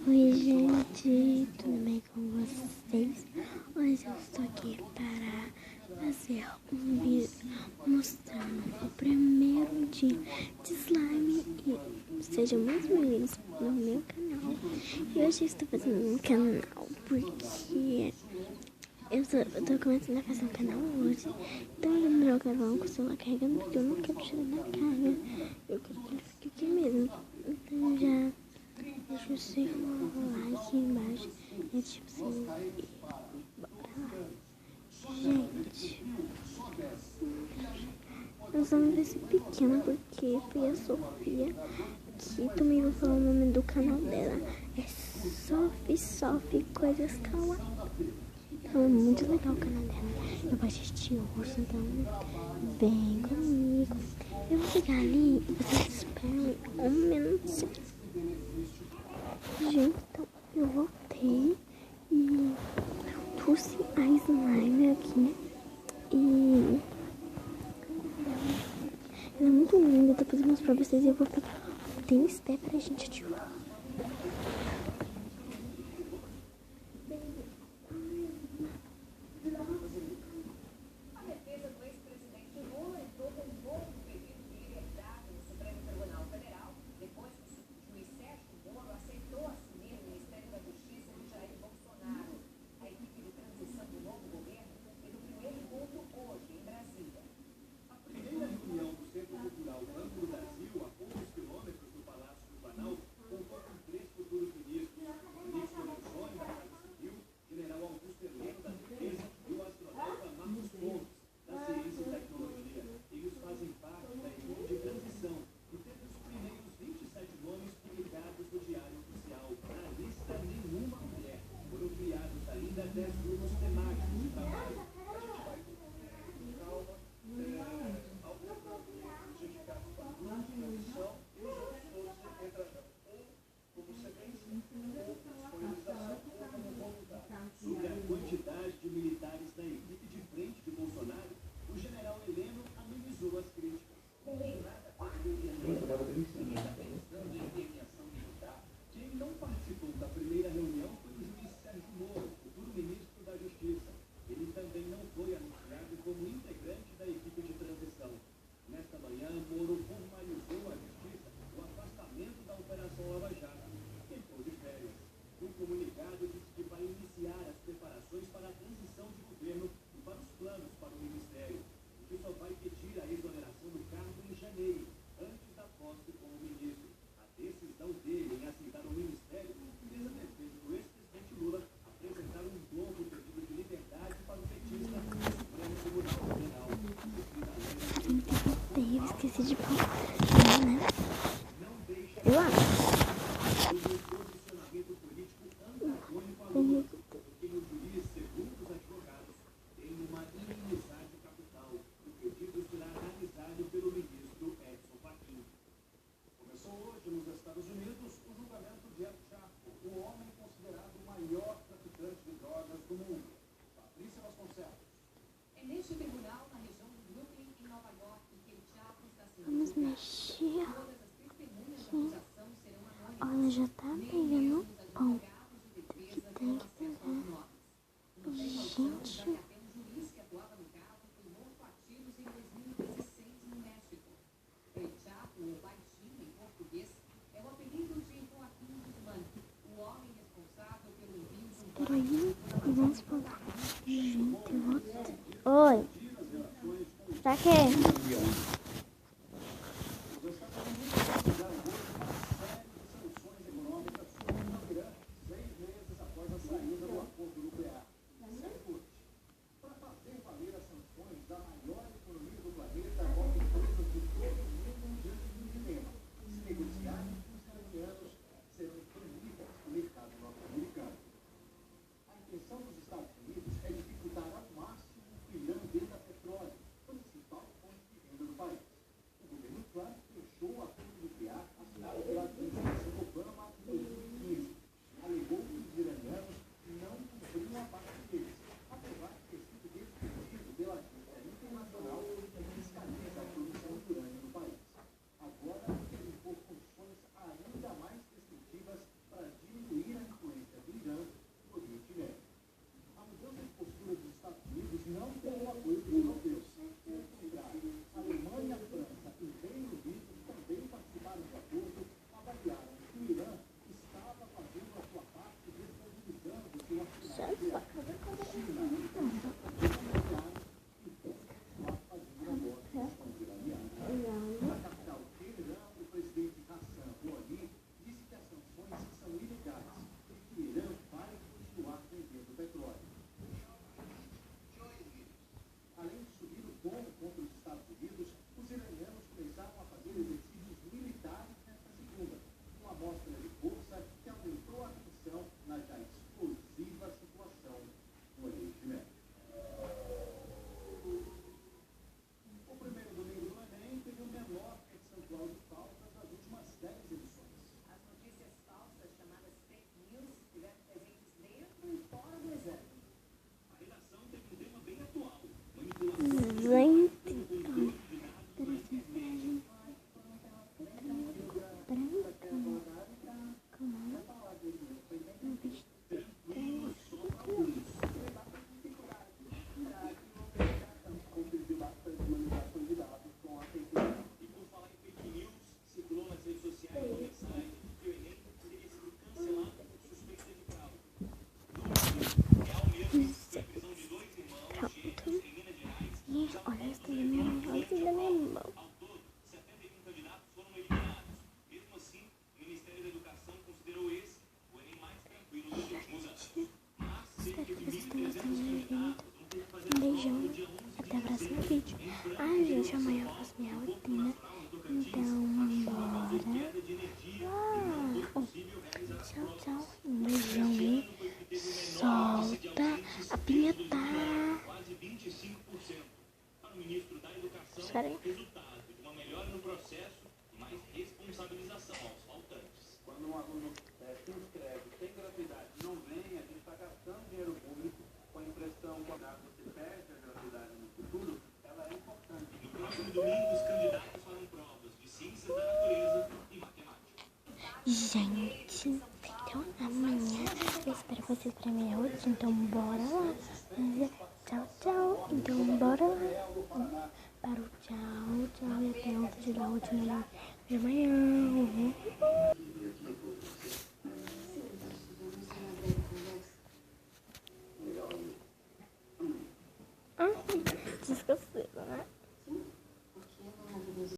Oi gente, tudo bem com vocês? Hoje eu estou aqui para fazer um vídeo mostrando o primeiro dia de slime e sejam muito bem-vindos no meu canal. E hoje eu estou fazendo um canal porque eu tô começando a fazer um canal hoje. Então eu vou gravar com o celular carregando porque eu não quero tirar da carga. Eu quero que ele fique aqui mesmo. Então já deixa o seu like embaixo e tipo assim, bora lá. Gente, nós vamos ver esse pequeno porque foi a Sofia que também vou falar o nome do canal dela. É Sophie Coisas Kawaii. Então é muito legal o canal dela. Eu vou assistir hoje, então vem comigo. Eu vou pegar ali e vocês esperem um minutinho. Gente, então eu voltei e trouxe a slime aqui e ela é muito linda, depois eu mostro pra vocês e eu vou pegar o tênis pé pra gente ativar. Sobre a quantidade de militares da equipe de frente de Bolsonaro, o general Heleno amenizou as críticas. Quem não participou da primeira reunião foi o juiz Sérgio Moro, futuro ministro da Justiça. Ele também não foi anunciado como integrante da equipe de transição. Nesta manhã, Moro formalizou à Justiça o afastamento da Operação Lava Jato. Quem foi de férias? O comunicado diz que vai iniciar as preparações para a transição de governo e para os planos para o Ministério, e que só vai pedir a exoneração do cargo em janeiro, antes da posse como ministro. A decisão dele em aceitar o Ministério fez a defesa do ex-presidente Lula apresentar um novo pedido de liberdade para o petista no Supremo Tribunal Federal. Eu esqueci de falar, né? Eu acho. Nos Estados Unidos, o julgamento de El Chapo, o homem considerado o maior traficante de drogas do mundo. Patrícia Vasconcelos. É neste tribunal, na região do Brooklyn, em Nova York, que El Chapo está sendo Vamos julgado. mexer. Todas as testemunhas da acusação serão anônimas. Olha, já tá pegando Os pão. advogados de defesa Que tem terão que acesso aos nomes. Não tem noção de Gente. que até um juiz que atuava no caso foi morto a tiros em 2016 no México. El Chapo, ou Baixinho em português, é o apelido de Joaquim Guzmán, o homem responsável pelo envio de um Peraí, vamos falar. Gente, eu vou... Oi. Pra quê? Dos Estados Unidos é dificultar ao máximo o Irã venda petróleo, principal fonte de faltarem. Resultado de uma melhora no processo e mais responsabilização aos faltantes. Quando um aluno se inscreve sem gratuidade não vem, a gente está gastando dinheiro público com a impressão, quando você perde a gratuidade no futuro, ela é importante. No próximo domingo, os candidatos farão provas de ciências da natureza e matemática. Gente, então amanhã eu espero vocês para minha rotina, então bora lá. Tchau, tchau. Então bora lá. Para o tchau e até o vídeo da rotina de amanhã.